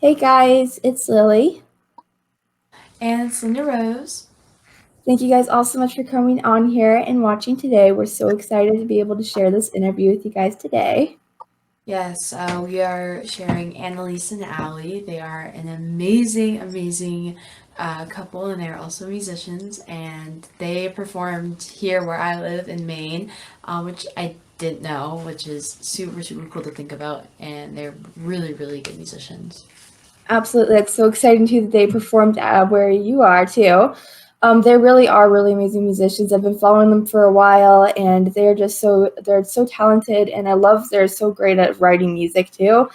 Hey guys, it's Lily. And it's LindaRose. Thank you guys all so much for coming on here and watching today. We're so excited to be able to share this interview with you guys today. Yes, we are sharing Anneliese and Ali. They are an amazing couple, and they're also musicians. And they performed here where I live in Maine, which I didn't know, which is super cool to think about. And they're really good musicians. Absolutely, it's so exciting too that they performed where you are too. They really are really amazing musicians. I've been following them for a while, and they're so talented, and I love they're so great at writing music too.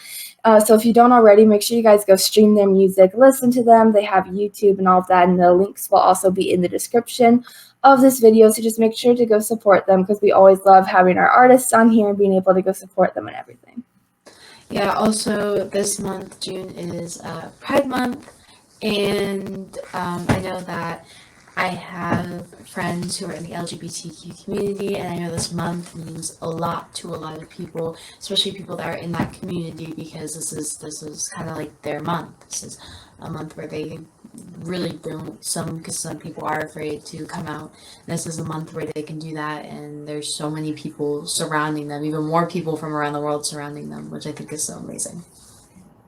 So if you don't already, make sure you guys go stream their music, listen to them. They have YouTube and all of that, and the links will also be in the description of this video. So just make sure to go support them because we always love having our artists on here and being able to go support them and everything. Yeah, also this month, June, is Pride Month, and I know that I have friends who are in the LGBTQ community, and I know this month means a lot to a lot of people, especially people that are in that community, because this is kind of like their month. This is a month where they really don't, because some people are afraid to come out. This is a month where they can do that, and there's so many people surrounding them, even more people from around the world surrounding them, which I think is so amazing.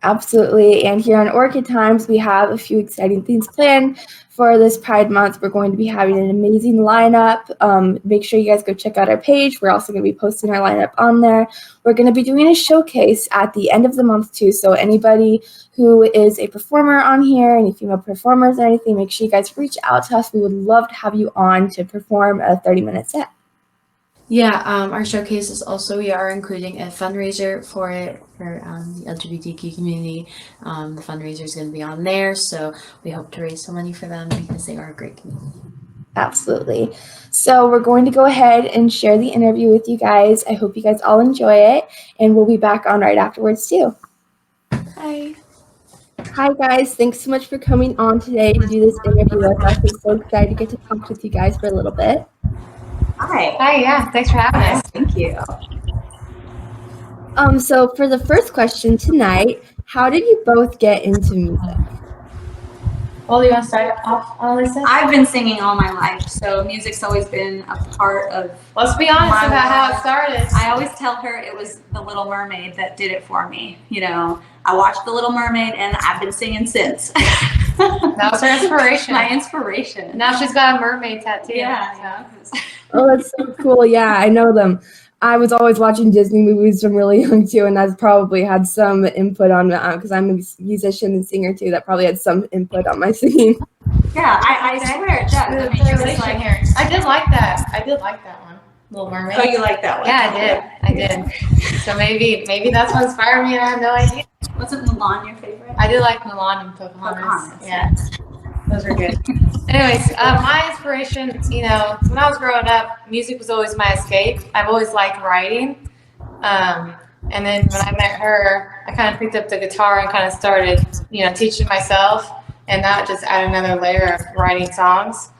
Absolutely. And here on Orchid Times, we have a few exciting things planned for this Pride Month. We're going to be having an amazing lineup. Make sure you guys go check out our page. We're also going to be posting our lineup on there. We're going to be doing a showcase at the end of the month too. So anybody who is a performer on here, any female performers or anything, make sure you guys reach out to us. We would love to have you on to perform a 30-minute set. Yeah, our showcase is also, we are including a fundraiser for it, for the LGBTQ community. The fundraiser is going to be on there, so we hope to raise some money for them because they are a great community. Absolutely. So we're going to go ahead and share the interview with you guys. I hope you guys all enjoy it, and we'll be back on right afterwards too. Hi. Hi guys, thanks so much for coming on today to do this interview with us. I'm so excited to get to talk with you guys for a little bit. Hi, yeah, thanks for having us. Thank you. So for the first question tonight, how did you both get into music? Well, you want to start off, Anneliese? I've been singing all my life, so music's always been a part of. Let's be honest about how it started. I always tell her it was The Little Mermaid that did it for me. You know, I watched The Little Mermaid and I've been singing since. That was her inspiration. My inspiration. Now she's got a mermaid tattoo. Yeah. Oh, that's so cool. Yeah, I know them. I was always watching Disney movies from really young too, and that's probably had some input on because I'm a musician and singer too. That probably had some input on my singing. Yeah, I swear it does. I mean, you're just like, I did like that. I did like that one. Little Mermaid. Oh, you like that one? Yeah, I did. So maybe that's what inspired me, and I have no idea. Wasn't Mulan your favorite? I did like Mulan and Pocahontas. Yeah, those were good. Anyways, my inspiration, you know, when I was growing up, music was always my escape. I've always liked writing. And then when I met her, I kind of picked up the guitar and kind of started, you know, teaching myself, and that just added another layer of writing songs.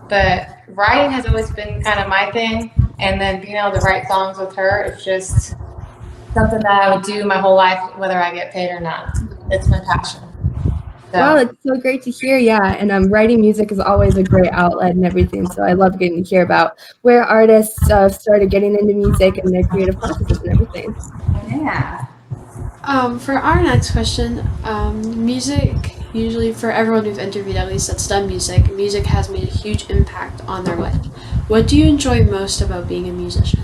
But writing has always been kind of my thing, and then being able to write songs with her is just something that I would do my whole life, whether I get paid or not. It's my passion. So. Well, it's so great to hear, yeah. And writing music is always a great outlet and everything. So I love getting to hear about where artists started getting into music and their creative processes and everything. Yeah. For our next question, music, usually for everyone we've interviewed, at least that's done music has made a huge impact on their life. What do you enjoy most about being a musician?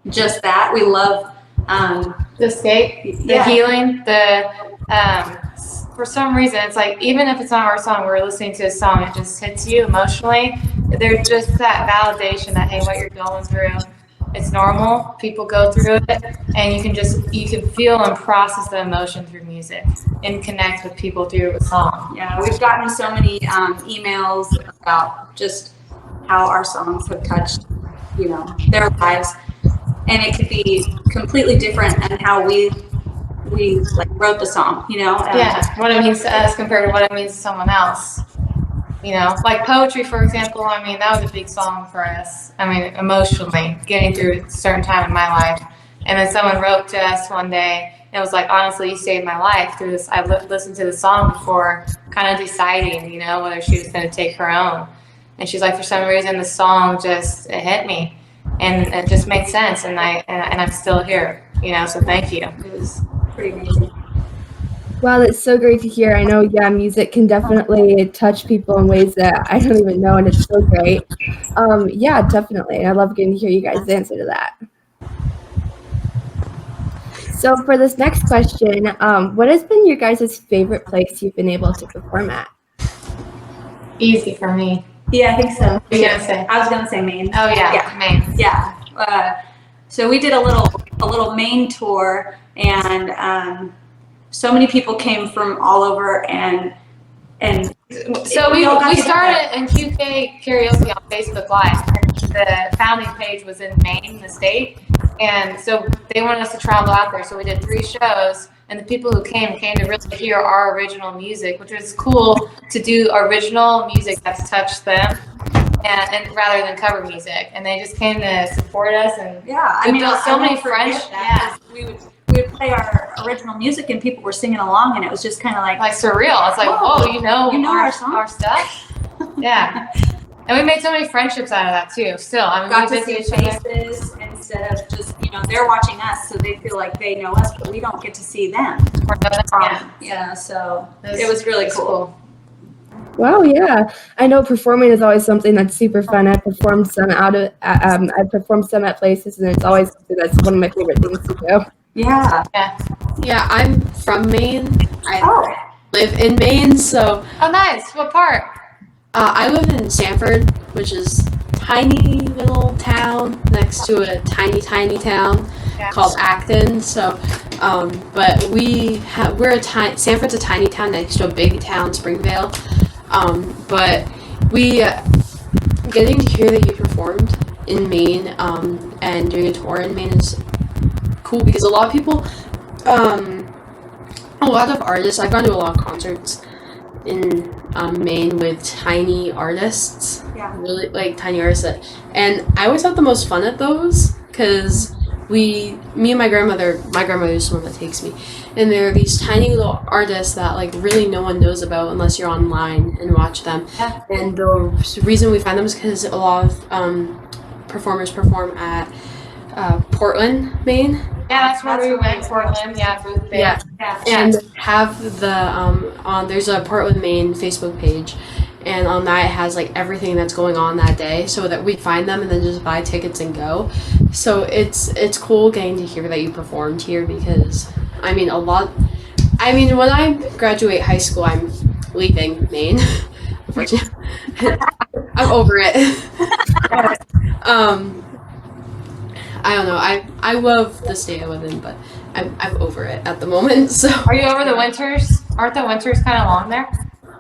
Just that. We love the escape, the healing, for some reason, it's like, even if it's not our song, we're listening to a song, it just hits you emotionally. There's just that validation that, hey, what you're going through, it's normal. People go through it, and you can feel and process the emotion through music and connect with people through a song. Yeah, we've gotten so many emails about just how our songs have touched, you know, their lives, and it could be completely different than how we like wrote the song, you know? What it means to us compared to what it means to someone else. You know, like poetry, for example, I mean, that was a big song for us. I mean, emotionally, getting through a certain time in my life. And then someone wrote to us one day and was like, honestly, you saved my life through this. I listened to the song before kind of deciding, you know, whether she was going to take her own. And she's like, for some reason, the song just, it hit me. And it just made sense. And I'm still here, you know, so thank you. It was pretty amazing. Wow, that's so great to hear. I know, yeah, music can definitely touch people in ways that I don't even know, and it's so great. Yeah, definitely. I love getting to hear you guys' answer to that. So for this next question, what has been your guys' favorite place you've been able to perform at? Easy for me. Yeah, I think so. What are you gonna say? I was gonna say Maine. Oh yeah, Maine. Yeah. So we did a little Maine tour, and so many people came from all over, and so we started in QK karaoke on Facebook Live. The founding page was in Maine, the state, and so they wanted us to travel out there. So we did 3 shows, and the people who came to really hear our original music, which was cool to do original music that's touched them, and rather than cover music. And they just came to support us, and we built so many friendships. Yeah, we would play our original music, and people were singing along, and it was just kind of like surreal. It's like, whoa, you know our stuff. Yeah. And we made so many friendships out of that too. Still, I mean, got we to see visit each other. faces instead of just, you know, they're watching us, so they feel like they know us, but we don't get to see them. Yeah, so it was really cool. Wow, yeah. I know performing is always something that's super fun. I performed some at places, and it's always that's one of my favorite things to do. Yeah. Yeah, I'm from Maine. I live in Maine, so. Oh, nice. What part? I live in Sanford, which is a tiny little town next to a tiny town called Acton. So, but Sanford's a tiny town next to a big town, Springvale. But getting to hear that you performed in Maine, and doing a tour in Maine is cool because a lot of people, a lot of artists, I've gone to a lot of concerts in Maine with tiny artists, really like tiny artists, and I always have the most fun at those because me and my grandmother's the one that takes me, and there are these tiny little artists that like really no one knows about unless you're online and watch them. And the reason we find them is because a lot of performers perform at Portland, Maine. Yeah, that's where we went. Portland, booth there. And have the there's a Portland, Maine Facebook page, and on that it has like everything that's going on that day, so that we find them and then just buy tickets and go. So it's cool getting to hear that you performed here because when I graduate high school, I'm leaving Maine. Unfortunately, I'm over it. I don't know. I love the state I live in, but I'm over it at the moment. So are you over the winters? Aren't the winters kind of long there?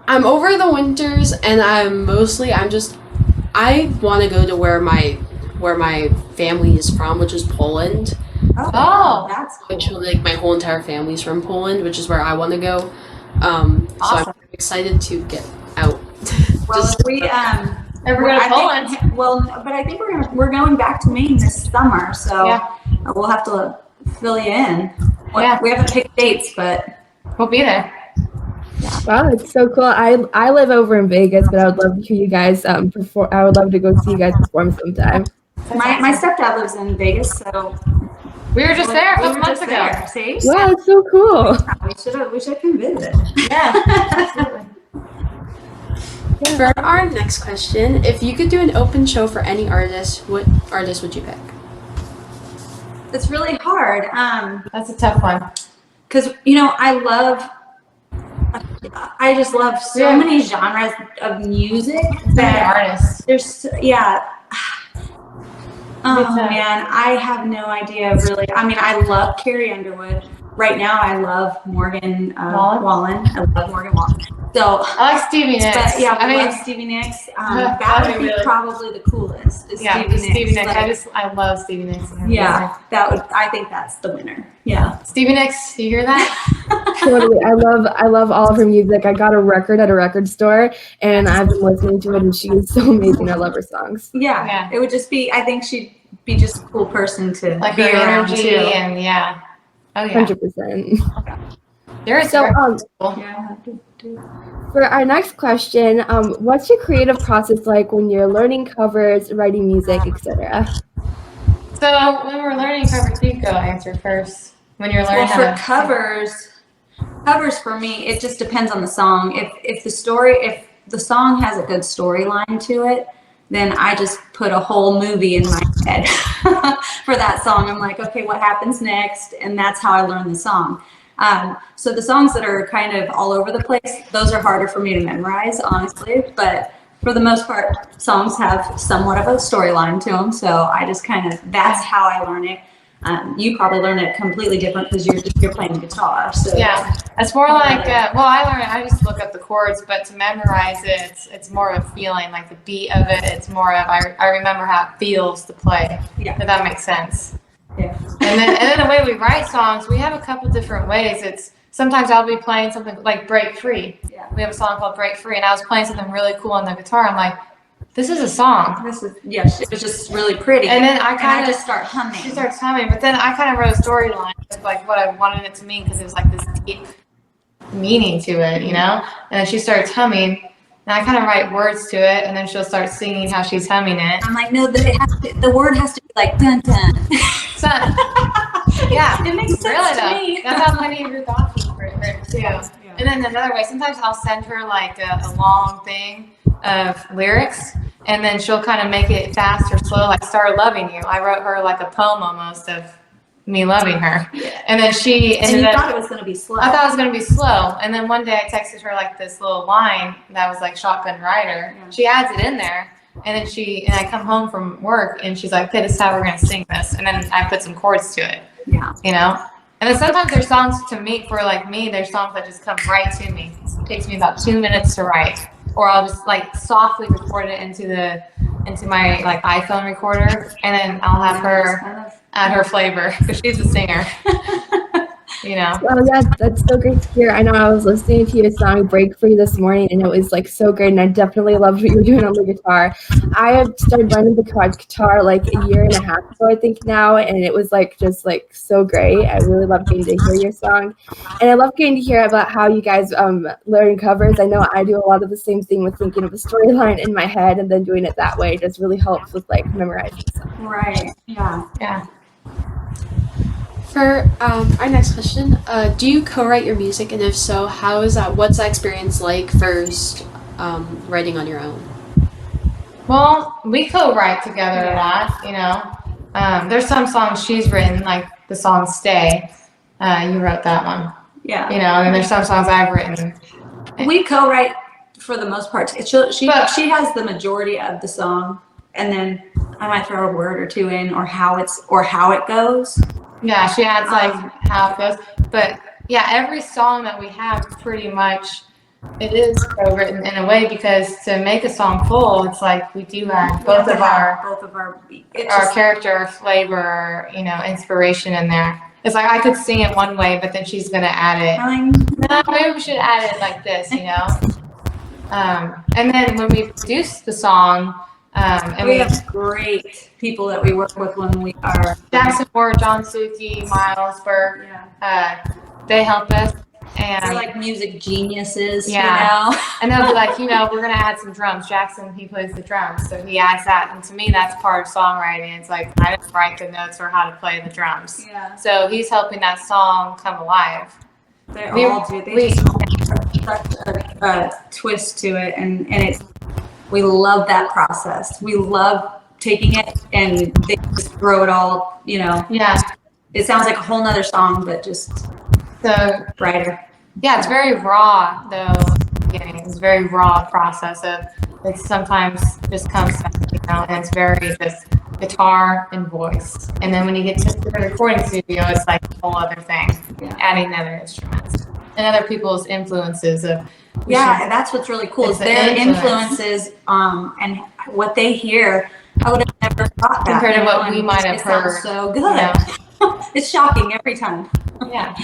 I'm over the winters, and I want to go to where my family is from, which is Poland. Oh, that's cool. Which like my whole entire family's from Poland, which is where I want to go. Awesome. So I'm excited to get out. Well, we're going to Poland. But I think we're going back to Maine this summer, so we'll have to fill you in. We haven't picked dates, but we'll be there. Wow, it's so cool. I live over in Vegas, but I would love to hear you guys perform. I would love to go see you guys perform sometime. My stepdad lives in Vegas, so we were just there a couple months ago. See? Wow, it's so cool. We should come visit. Yeah, absolutely. For our next question, if you could do an open show for any artist, what artist would you pick? It's really hard. That's a tough one. Because, I just love so many genres of music that artists. There's, oh man, I have no idea really. I love Carrie Underwood. Right now, I love Morgan Wallen. I love Morgan Wallen. So I like Stevie Nicks. But I love Stevie Nicks. That would be probably the coolest. Is Stevie Nicks. I love Stevie Nicks. I think that's the winner. Yeah. Stevie Nicks, do you hear that? Totally. I love all of her music. I got a record at a record store, and I've been listening to it, and she is so amazing. I love her songs. Yeah. It would just be. I think she'd be just a cool person to Like be her around energy too. and yeah. Oh yeah. 100%. There is So, Yeah. for our next question, what's your creative process like when you're learning covers, writing music, etc.? So when we're learning covers, you go answer first. When you're learning Well, for covers for me, it just depends on the song. If the song has a good storyline to it, then I just put a whole movie in my head for that song. I'm like, okay, what happens next? And that's how I learn the song. So the songs that are kind of all over the place, those are harder for me to memorize, honestly. But for the most part, songs have somewhat of a storyline to them. So I just that's how I learn it. You probably learn it completely different because you're playing guitar. So yeah, it's more like I just look up the chords, but to memorize it, it's more of a feeling, like the beat of it. It's more of I remember how it feels to play. Yeah. If that makes sense. Yeah. And then the way we write songs, we have a couple different ways. It's sometimes I'll be playing something like Break Free. Yeah. We have a song called Break Free, and I was playing something really cool on the guitar. I'm like, this is a song. It was just really pretty. And then I just start humming. She starts humming, but then I kind of wrote a storyline of like what I wanted it to mean because it was like this deep meaning to it, you know? And then she starts humming, and I kind of write words to it, and then she'll start singing how she's humming it. I'm like, no, the word has to be like dun dun. So, yeah, it makes sense really to though. me. That's how many of your thoughts are written too. Yeah. And then another way, sometimes I'll send her like a long thing of lyrics, and then she'll kind of make it fast or slow, like "Start Loving You." I wrote her like a poem almost of me loving her, and then she ended up. Thought it was going to be slow. I thought it was going to be slow, and then one day I texted her like this little line that was like Shotgun Rider. Yeah. She adds it in there, and then I come home from work, and she's like, "Okay, this is how we're going to sing this," and then I put some chords to it. Yeah. You know. And then sometimes there's songs to me, for like me, there's songs that just come right to me. It takes me about 2 minutes to write. Or I'll just like softly record it into my like iPhone recorder, and then I'll have her add her flavor because she's a singer. You know. Oh yeah, that's so great to hear. I know I was listening to your song "Break Free" this morning, and it was like so great. And I definitely loved what you were doing on the guitar. I had started learning the guitar like a year and a half ago, I think now, and it was like just like so great. I really loved getting to hear your song, and I love getting to hear about how you guys learn covers. I know I do a lot of the same thing with thinking of a storyline in my head and then doing it that way. It just really helps with like memorizing stuff. Right. Yeah. Yeah. For our next question, do you co-write your music, and if so, how is that? What's that experience like first writing on your own? Well, we co-write together a lot, you know. There's some songs she's written, like the song "Stay." You wrote that one. Yeah. You know, and there's some songs I've written. We co-write for the most part. She has the majority of the song, and then I might throw a word or two in, or how it goes. Yeah, she adds like how it goes. But yeah, every song that we have pretty much it is co-written in a way, because to make a song full, it's like we do add both of our character flavor, you know, inspiration in there. It's like I could sing it one way, but then she's gonna add it. No, maybe we should add it like this, you know. And then when we produce the song, and we have great people that we work with when we are Jackson Ward, John Suki, Miles Burke. Yeah. They help us, and they're like music geniuses. Yeah. You know? And they'll be like, you know, we're gonna add some drums. Jackson, he plays the drums, so he adds that, and to me, that's part of songwriting. It's like I didn't write the notes or how to play the drums. Yeah. So he's helping that song come alive. They all do. They just have such a twist to it, and it's. We love that process. We love taking it and they just throw it all, you know. Yeah. It sounds like a whole nother song, but just so brighter. Yeah, it's very raw though. It's a very raw process of it sometimes just comes, you know, and it's very just guitar and voice. And then when you get to the recording studio, it's like a whole other thing, adding other instruments and other people's influences of. Yeah, that's what's really cool is their influences and what they hear. I would have never thought that. Compared to what we might have heard. So good. Yeah. It's shocking every time. Yeah.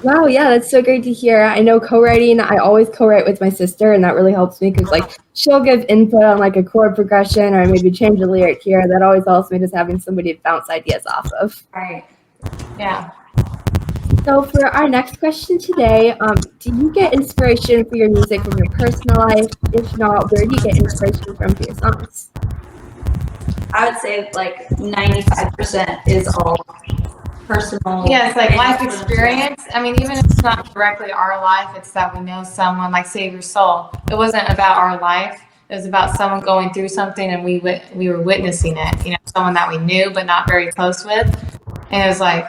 Wow, yeah, that's so great to hear. I know co-writing, I always co-write with my sister, and that really helps me because like she'll give input on like a chord progression or maybe change a lyric here. That always helps me just having somebody to bounce ideas off of. Right. Yeah. So for our next question today, do you get inspiration for your music from your personal life? If not, where do you get inspiration from for your songs? I would say like 95% is all personal. Yeah, it's like life experience. I mean, even if it's not directly our life, it's that we know someone, like Save Your Soul. It wasn't about our life. It was about someone going through something and we were witnessing it. You know, someone that we knew but not very close with. And it was like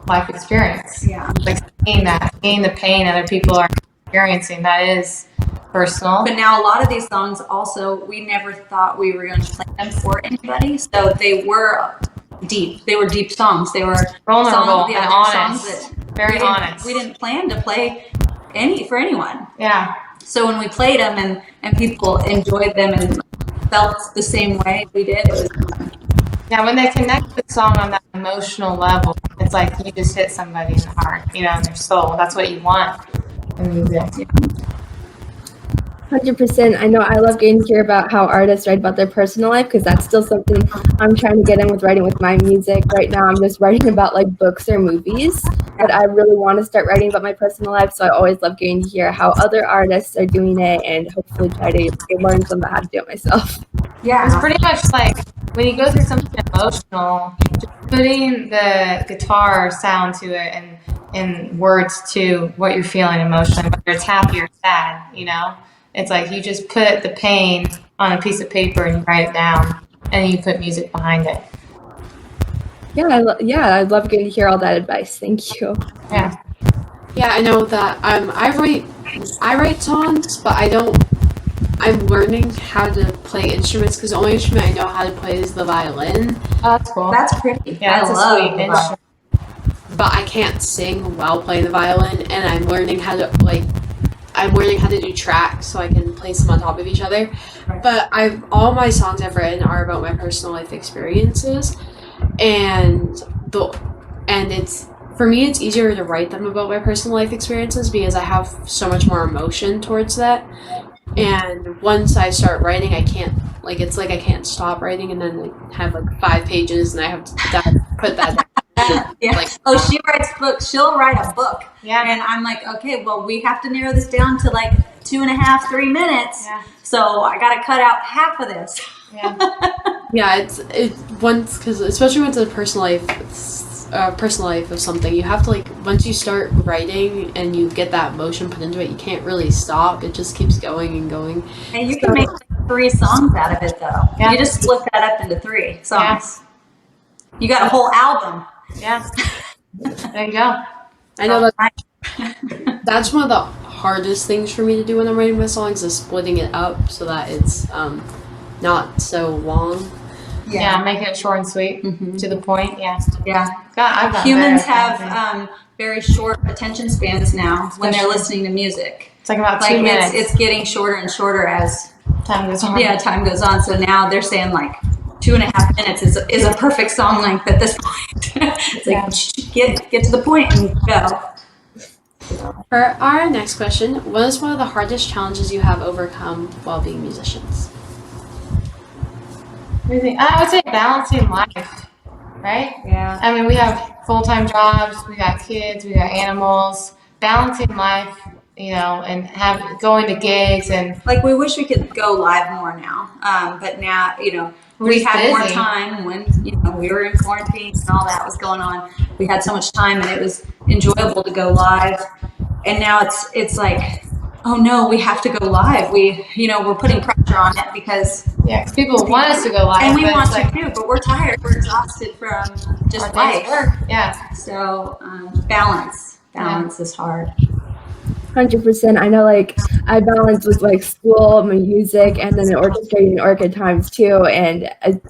life experience. Yeah. Like seeing the pain other people are experiencing. That is personal. But now a lot of these songs also, we never thought we were going to play them for anybody. So they were deep. They were deep songs. They were vulnerable songs, and honest. Very honest. We didn't plan to play for anyone. Yeah. So when we played them and people enjoyed them and felt the same way we did, it was fun. Yeah, when they connect the song on that emotional level, it's like you just hit somebody in the heart, you know, in their soul. That's what you want in music. 100%. I know I love getting to hear about how artists write about their personal life because that's still something I'm trying to get in with writing with my music. Right now, I'm just writing about like books or movies, but I really want to start writing about my personal life. So I always love getting to hear how other artists are doing it and hopefully try to learn some about how to do it myself. Yeah. It's pretty much like when you go through something emotional, just putting the guitar sound to it and words to what you're feeling emotionally, whether it's happy or sad, you know? It's like you just put the pain on a piece of paper and you write it down, and you put music behind it. Yeah, I'd love getting to hear all that advice. Thank you. Yeah. Yeah, I know that I write songs, but I'm learning how to play instruments because the only instrument I know how to play is the violin. Oh, that's cool. That's pretty. Yeah, that's a sweet instrument. But I can't sing while playing the violin, and I'm learning how to do tracks so I can place them on top of each other. Right. But all my songs I've written are about my personal life experiences, and it's for me it's easier to write them about my personal life experiences because I have so much more emotion towards that. And once I start writing, I can't I can't stop writing and then have like 5 pages and I have to put that down. Yeah. She writes books. She'll write a book. Yeah. And I'm like, okay, well, we have to narrow this down to like 2.5, 3 minutes. Yeah. So I got to cut out half of this. Yeah. Yeah, it's once because especially when it's a personal life of something, you have to once you start writing and you get that emotion put into it, you can't really stop. It just keeps going and going. And you can make 3 songs out of it, though. Yeah. You just split that up into 3 songs. Yeah. You got a whole album. Yeah. There you go. I know that's one of the hardest things for me to do when I'm writing my songs is splitting it up so that it's not so long. Yeah, making it short and sweet to the point. Yeah. Yeah. God, humans have very short attention spans now when they're listening to music. It's like about 2 minutes. It's getting shorter and shorter as time goes on. Yeah, time goes on. So now they're saying like 2.5 minutes is a perfect song length at this point. It's like get to the point and go. For our next question, what is one of the hardest challenges you have overcome while being musicians? I would say balancing life, right? Yeah. I mean, we have full-time jobs, we got kids, we got animals. Balancing life, and going to gigs and like we wish we could go live more now. But now, we had more time when we were in quarantine and all that was going on. We had so much time and it was enjoyable to go live. And now it's like, oh no, we have to go live. We're putting pressure on it because people want us to go live, and we want to too, but we're tired. We're exhausted from just life. Yeah. So balance is hard. 100%. I know, I balance with school, my music, and then orchestrating Orchid Times too. And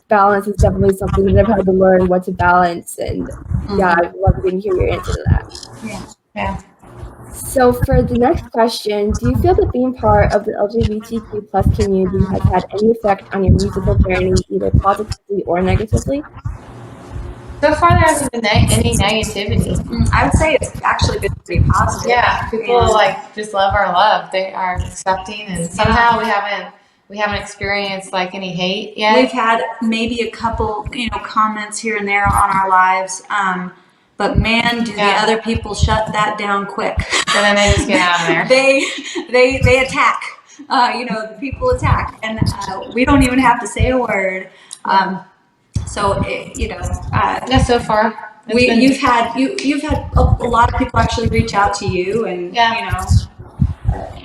balance is definitely something that I've had to learn what to balance. And I'd love to hear your answer to that. Yeah. So for the next question, do you feel that being part of the LGBTQ plus community has had any effect on your musical journey, either positively or negatively? So far, there hasn't been any negativity. I would say it's actually been pretty positive. Yeah, people like just love our love. They are accepting, and somehow we haven't experienced like any hate yet. We've had maybe a couple, comments here and there on our lives, but man, do the other people shut that down quick. And then they just get out of there. they attack. The people attack, and we don't even have to say a word. So so far. You've had a lot of people actually reach out to you, and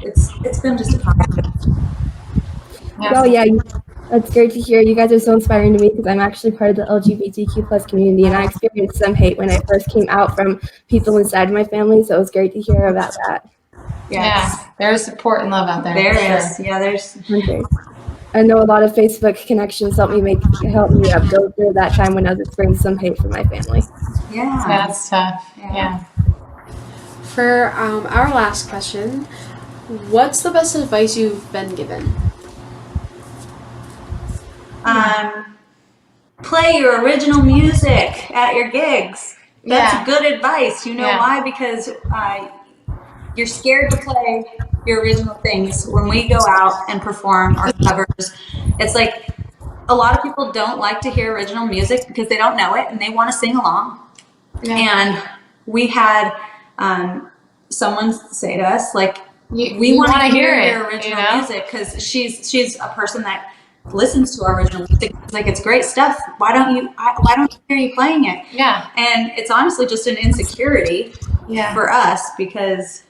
it's been just a positive. Well, that's great to hear. You guys are so inspiring to me because I'm actually part of the LGBTQ plus community, and I experienced some hate when I first came out from people inside my family. So it was great to hear about that. Yes. Yeah, there's support and love out there. There is. Sure. Yeah, there's. I know a lot of Facebook connections helped me go through that time when I was experiencing some hate from my family. Yeah, that's tough. Yeah. For our last question, what's the best advice you've been given? Play your original music at your gigs. That's good advice. You know why? Because you're scared to play your original things. When we go out and perform our covers, it's like a lot of people don't like to hear original music because they don't know it and they want to sing along. And we had someone say to us, like, we want to hear your original music, because she's a person that listens to our original music. It's like, it's great stuff. Why don't you hear you playing it? Yeah. And it's honestly just an insecurity for us, because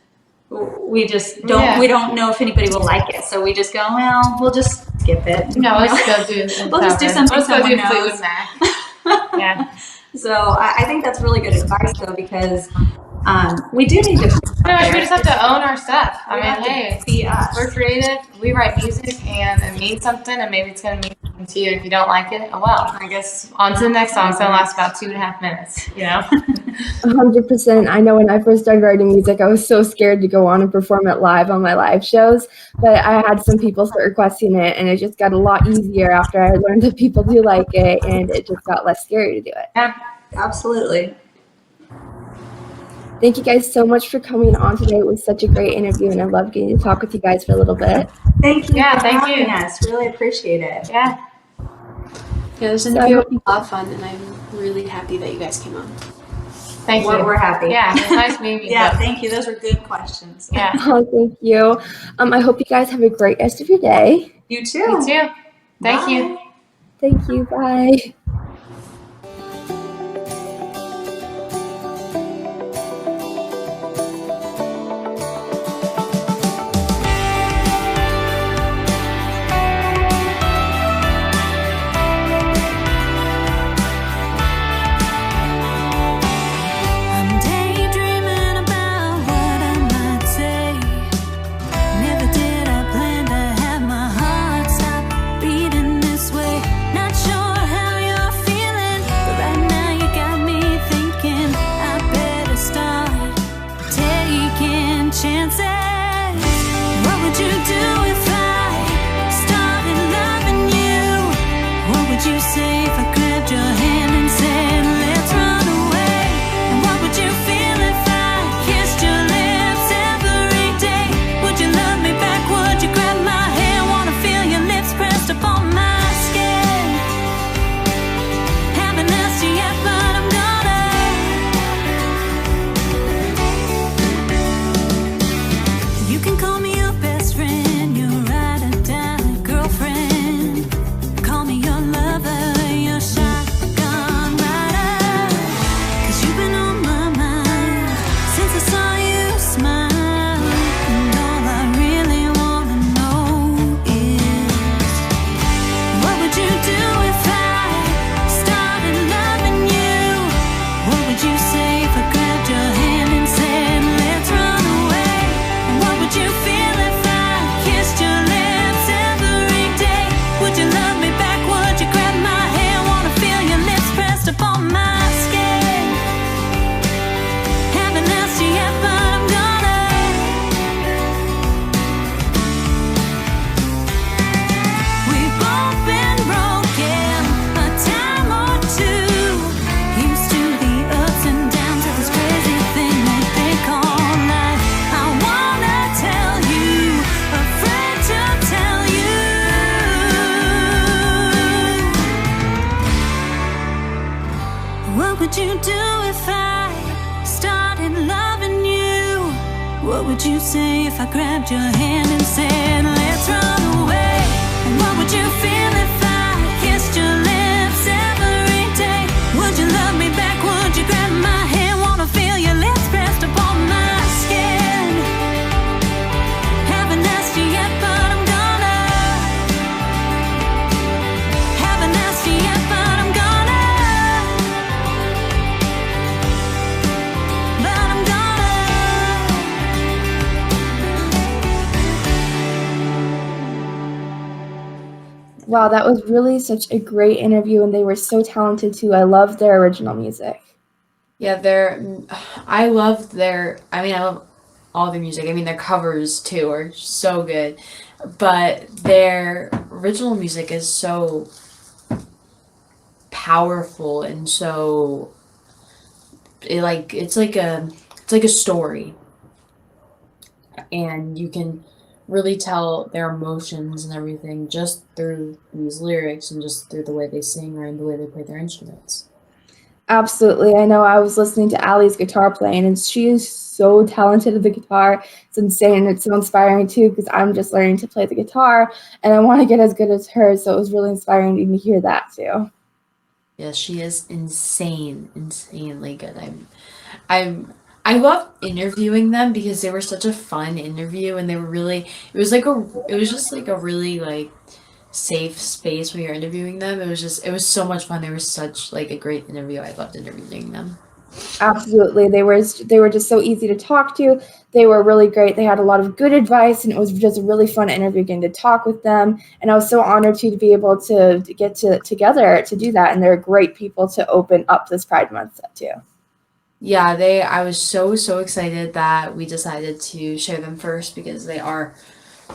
we just don't we don't know if anybody will like it. So we just go, well, we'll just skip it. No, let's go do it. We'll just do something someone knows. Yeah. So I think that's really good advice, though, because we do need to. We just have to own our stuff. I mean, hey, be us. We're creative. We write music, and it means something, and maybe it's going to mean something to you. If you don't like it, oh well. I guess on to the next song. It's going to last about 2.5 minutes. 100%. I know when I first started writing music, I was so scared to go on and perform it live on my live shows. But I had some people start requesting it, and it just got a lot easier after I learned that people do like it, and it just got less scary to do it. Yeah, absolutely. Thank you guys so much for coming on today. It was such a great interview, and I love getting to talk with you guys for a little bit. Thank you for having us. Really appreciate it. Yeah, this interview was a lot of fun, and I'm really happy that you guys came on. Thank you. We're happy. Yeah, it's nice meeting you. Yeah, thank you. Those were good questions. Yeah. Oh, thank you. I hope you guys have a great rest of your day. You too. You too. Thank you. Thank you. Bye. Beating this way, not sure how you What would you do if I started loving you? What would you say if I grabbed your hand and said, let's run away? And what would you feel if I kissed your lips every day? Would you love me back? Would you grab my hand? Wanna feel your lips pressed upon my skin? Haven't asked you yet, but I'm gonna. Haven't asked you yet, but I'm gonna. But I'm gonna. Wow, that was really such a great interview, and they were so talented too. I love their original music. Yeah, I love all the music. I mean, their covers too are so good, but their original music is so powerful and so it's like a story, and you can really tell their emotions and everything just through these lyrics and just through the way they sing or in the way they play their instruments. Absolutely. I know I was listening to Ali's guitar playing, and she is so talented at the guitar. It's insane. It's so inspiring too, because I'm just learning to play the guitar, and I want to get as good as her. So it was really inspiring to hear that too. Yeah, she is insanely good. I love interviewing them because they were such a fun interview, and they were really, it was just like a really like safe space when you're interviewing them. It was so much fun. They were such like a great interview. I loved interviewing them. Absolutely. They were just so easy to talk to. They were really great. They had a lot of good advice, and it was just a really fun interview getting to talk with them. And I was so honored to be able to get together to do that. And they're great people to open up this Pride Month too. Yeah, I was so excited that we decided to share them first because they are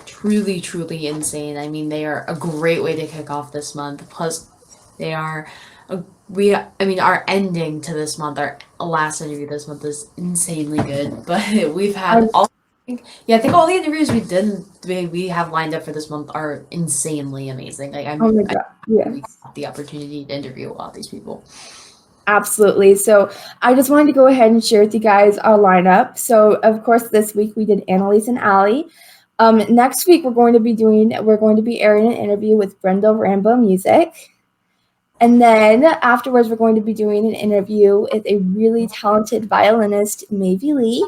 truly insane. I mean, they are a great way to kick off this month. Plus, they are our ending to this month, our last interview this month is insanely good. But we've had I think all the interviews we have lined up for this month are insanely amazing. Like Oh my God. Yeah. we got the opportunity to interview a lot of these people. Absolutely. So I just wanted to go ahead and share with you guys our lineup. So of course, this week we did Anneliese and Ali. Next week we're going to be airing an interview with Brenda Rambo Music. And then afterwards we're going to be doing an interview with a really talented violinist, Mavie Lee.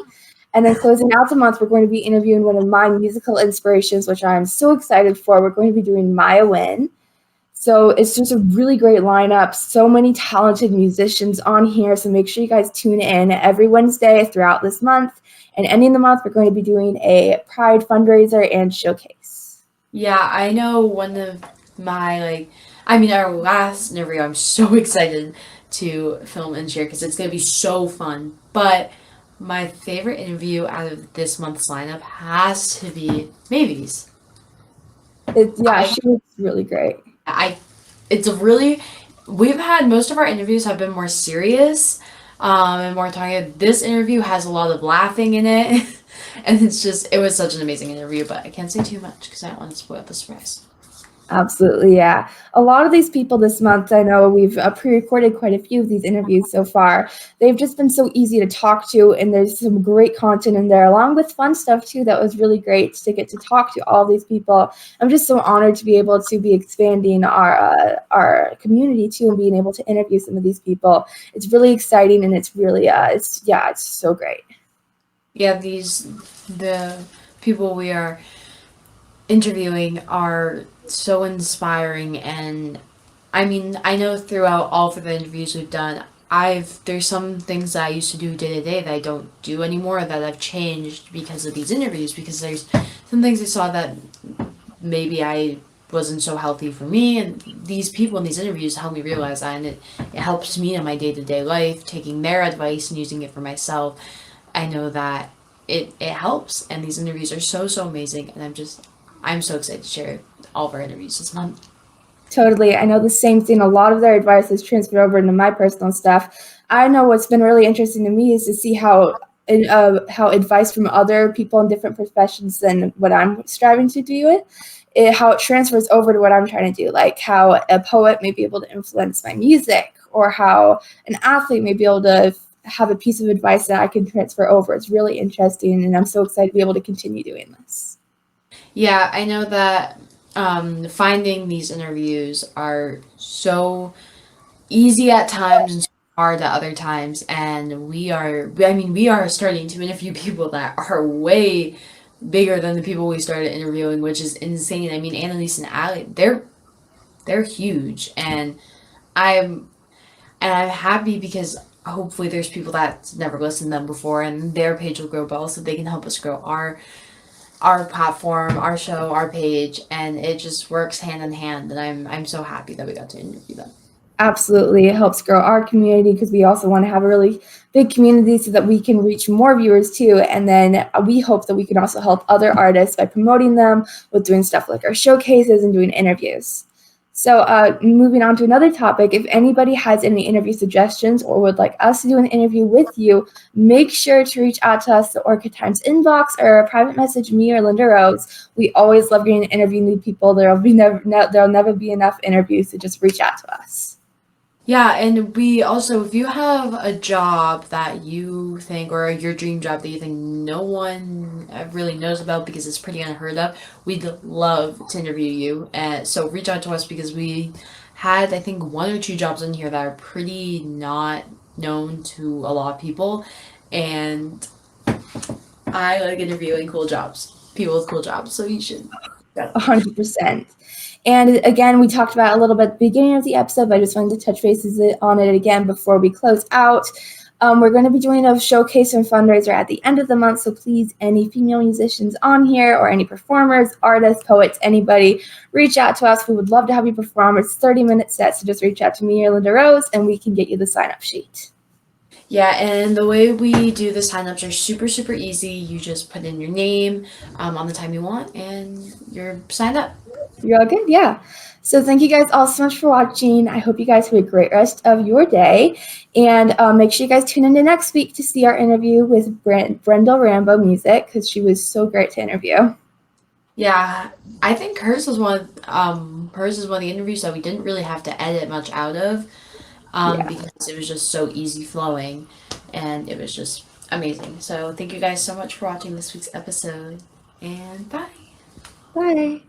And then closing out the month, we're going to be interviewing one of my musical inspirations, which I'm so excited for. We're going to be doing Maya Win. So it's just a really great lineup. So many talented musicians on here. So make sure you guys tune in every Wednesday throughout this month. And ending the month, we're going to be doing a Pride fundraiser and showcase. Yeah, I know one of our last interview, I'm so excited to film and share because it's going to be so fun. But my favorite interview out of this month's lineup has to be Mavie's. She was really great. We've had most of our interviews have been more serious and more talking. This interview has a lot of laughing in it, and it was such an amazing interview, but I can't say too much because I don't want to spoil the surprise. Absolutely, yeah. A lot of these people this month, I know we've pre-recorded quite a few of these interviews so far. They've just been so easy to talk to, and there's some great content in there, along with fun stuff too. That was really great to get to talk to all these people. I'm just so honored to be able to be expanding our community too, and being able to interview some of these people. It's really exciting, and it's really it's so great. Yeah, the people we are interviewing are so inspiring, and I mean, I know throughout all of the interviews we've done, there's some things that I used to do day to day that I don't do anymore that I've changed because of these interviews, because there's some things I saw that maybe I wasn't so healthy for me, and these people in these interviews help me realize that, and it helps me in my day-to-day life, taking their advice and using it for myself. I know that it helps, and these interviews are so amazing, and I'm so excited to share all of our interviews this month. Totally. I know the same thing. A lot of their advice is transferred over into my personal stuff. I know what's been really interesting to me is to see how advice from other people in different professions than what I'm striving to do how it transfers over to what I'm trying to do, like how a poet may be able to influence my music, or how an athlete may be able to have a piece of advice that I can transfer over. It's really interesting, and I'm so excited to be able to continue doing this. Yeah, I know that finding these interviews are so easy at times and so hard at other times, and we are starting to interview people that are way bigger than the people we started interviewing, which is insane. I mean, Anneliese and Ali, they're huge, and I'm I'm happy because hopefully there's people that never listened to them before, and their page will grow, but also they can help us grow our platform, our show, our page, and it just works hand in hand. And I'm so happy that we got to interview them. Absolutely. It helps grow our community because we also want to have a really big community so that we can reach more viewers too. And then we hope that we can also help other artists by promoting them with doing stuff like our showcases and doing interviews. So moving on to another topic, if anybody has any interview suggestions or would like us to do an interview with you, make sure to reach out to us, the Orchid Times inbox, or private message me or LindaRose. We always love getting to interview new people. There'll never be enough interviews, so just reach out to us. Yeah, and we also, if you have a job that you think, or your dream job that you think no one really knows about because it's pretty unheard of, we'd love to interview you. And so reach out to us because we had, I think, 1 or 2 jobs in here that are pretty not known to a lot of people. And I like interviewing cool jobs, people with cool jobs, so you should. 100%. And again, we talked about a little bit at the beginning of the episode, but I just wanted to touch bases on it again before we close out. We're going to be doing a showcase and fundraiser at the end of the month, so please, any female musicians on here or any performers, artists, poets, anybody, reach out to us. We would love to have you perform. It's 30-minute sets, so just reach out to me or LindaRose, and we can get you the sign-up sheet. Yeah, and the way we do the signups are super, super easy. You just put in your name on the time you want, and you're signed up. You're all good? Yeah. So thank you guys all so much for watching. I hope you guys have a great rest of your day. And make sure you guys tune into next week to see our interview with Brendel Rambo Music, because she was so great to interview. Yeah, I think hers is one of the interviews that we didn't really have to edit much out of because it was just so easy flowing, and it was just amazing. So thank you guys so much for watching this week's episode, and bye. Bye.